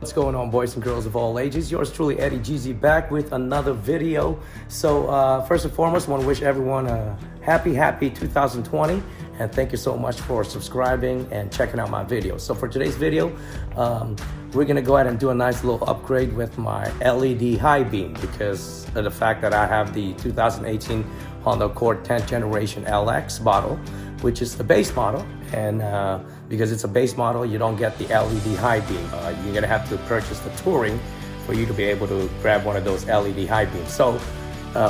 What's going on, boys and girls of all ages? Yours truly, Eddie GZ, back with another video. So first and foremost, I want to wish everyone a happy 2020, and thank you so much for subscribing and checking out my videos. So for today's video, we're gonna go ahead and do a nice little upgrade with my LED high beam because of the fact that I have the 2018 Honda Accord 10th generation LX model, which is the base model, and because it's a base model, you don't get the LED high beam. You're gonna have to purchase the Touring for you to be able to grab one of those LED high beams. So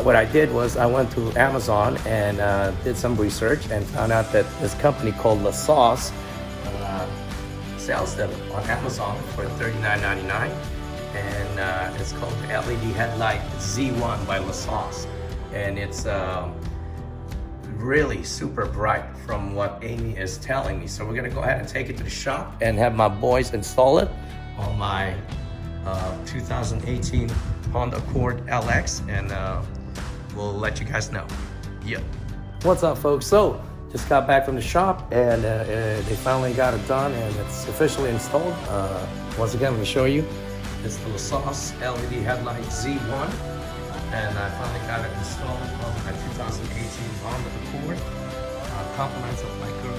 what I did was I went to Amazon and did some research and found out that this company called Lesause sells them on Amazon for $39.99, and it's called the LED Headlight Z1 by Lesause, and it's really super bright from what Amy is telling me. So we're gonna go ahead and take it to the shop and have my boys install it on my 2018 Honda Accord LX, and we'll let you guys know. Yep. What's up, folks? So just got back from the shop and they finally got it done and it's officially installed. Once again, let me show you. It's the Lesause LED Headlight Z1. And I finally got it installed on my 2018 Honda Accord. Compliments of my girl,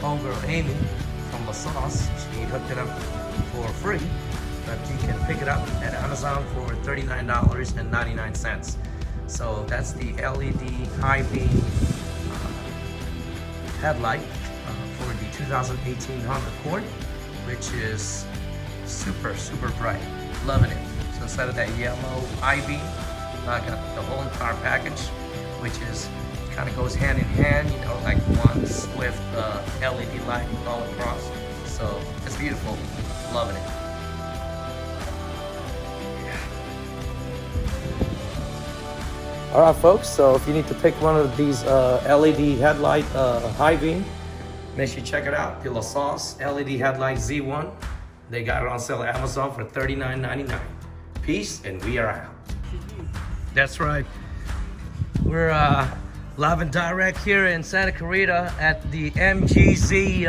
homegirl Amy from Lesause. She hooked it up for free, but you can pick it up at Amazon for $39.99. So that's the LED high beam headlight for the 2018 Honda Accord, which is super bright. Loving it. So instead of that yellow high beam, I got the whole entire package, which is kind of goes hand in hand, you know, like one swift LED light all across. So it's beautiful, loving it. Yeah. All right, folks. So if you need to pick one of these LED headlight high beam, make sure you check it out. The Lesause LED Headlight Z1. They got it on sale at Amazon for $39.99. Peace, and we are out. That's right. We're live and direct here in Santa Clarita at the MGZ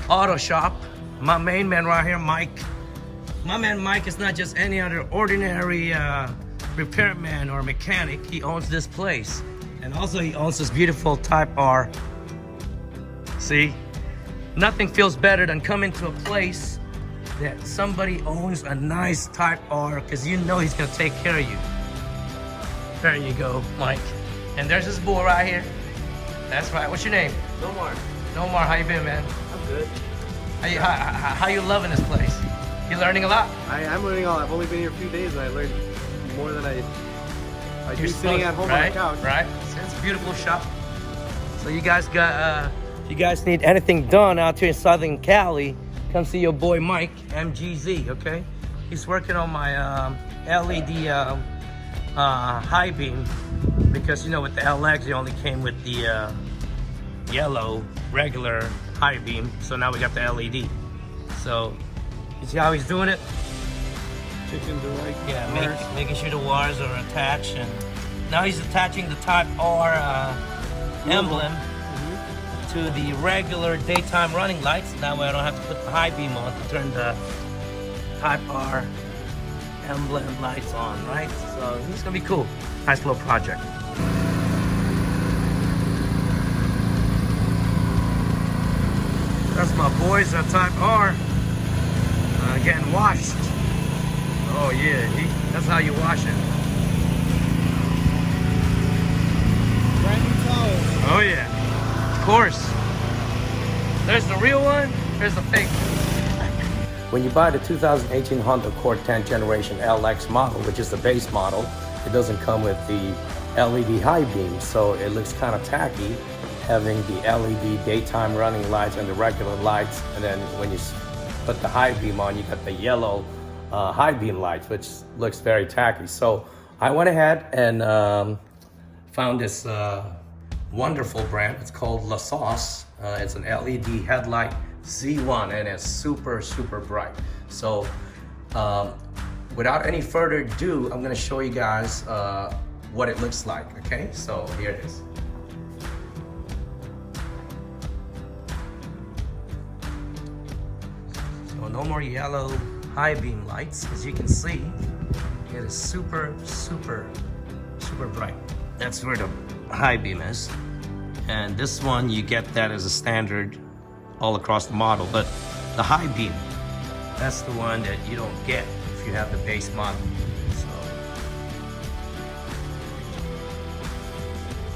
auto shop. My main man right here, Mike. My man Mike is not just any other ordinary repairman or mechanic. He owns this place. And also he owns this beautiful Type R. See? Nothing feels better than coming to a place that somebody owns a nice Type R, because you know he's gonna take care of you. There you go, Mike. And there's this boy right here. That's right. What's your name? Nomar. Nomar, how you been, man? I'm good. How you loving this place? You learning a lot? I'm learning a lot. I've only been here a few days and I learned more than I do sitting at home right, on the couch. Right. So it's a beautiful shop. So you guys got, if you guys need anything done out here in Southern Cali, come see your boy Mike, MGZ, okay? He's working on my LED high beam, because you know with the LX it only came with the yellow regular high beam, so now we got the LED. So you see how he's doing it? Chicken to like Making sure the wires are attached, and now he's attaching the Type R emblem to the regular daytime running lights. That way I don't have to put the high beam on to turn the Type R emblem lights on, right? So it's gonna be cool. Nice little project. That's my boys at Type R getting washed. Oh yeah, that's how you wash it. brand new towel. Oh yeah, of course. There's the real one, there's the fake one. When you buy the 2018 Honda Accord 10th generation LX model, which is the base model, it doesn't come with the LED high beam, so it looks kind of tacky having the LED daytime running lights and the regular lights, and then when you put the high beam on, you got the yellow high beam lights, which looks very tacky. So I went ahead and found this wonderful brand. It's called Lesause. It's an LED headlight Z1, and it's super bright. So without any further ado, I'm gonna show you guys what it looks like. Okay, so here it is. So no more yellow high beam lights. As you can see, it is super bright. That's where the high beam is. And this one, you get that as a standard all across the model. But the high beam, that's the one that you don't get if you have the base model. So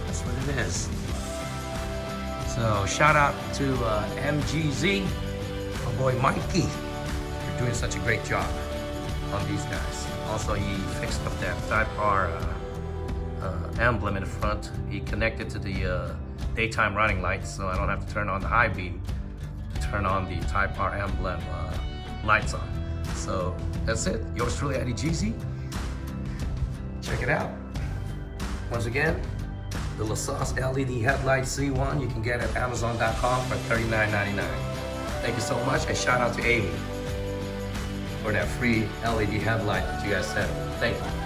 that's what it is. So shout out to MGZ, my boy Mikey. You're doing such a great job on these guys. Also, he fixed up that Type R emblem in the front. He connected to the daytime running lights, so I don't have to turn on the high beam, turn on the Type R emblem lights on. So that's it. Yours truly, Eddie GZ. Check it out. Once again, the Lesause LED headlight Z1 you can get at Amazon.com for $39.99. Thank you so much, and shout out to Amy for that free LED headlight that you guys sent. Thank you.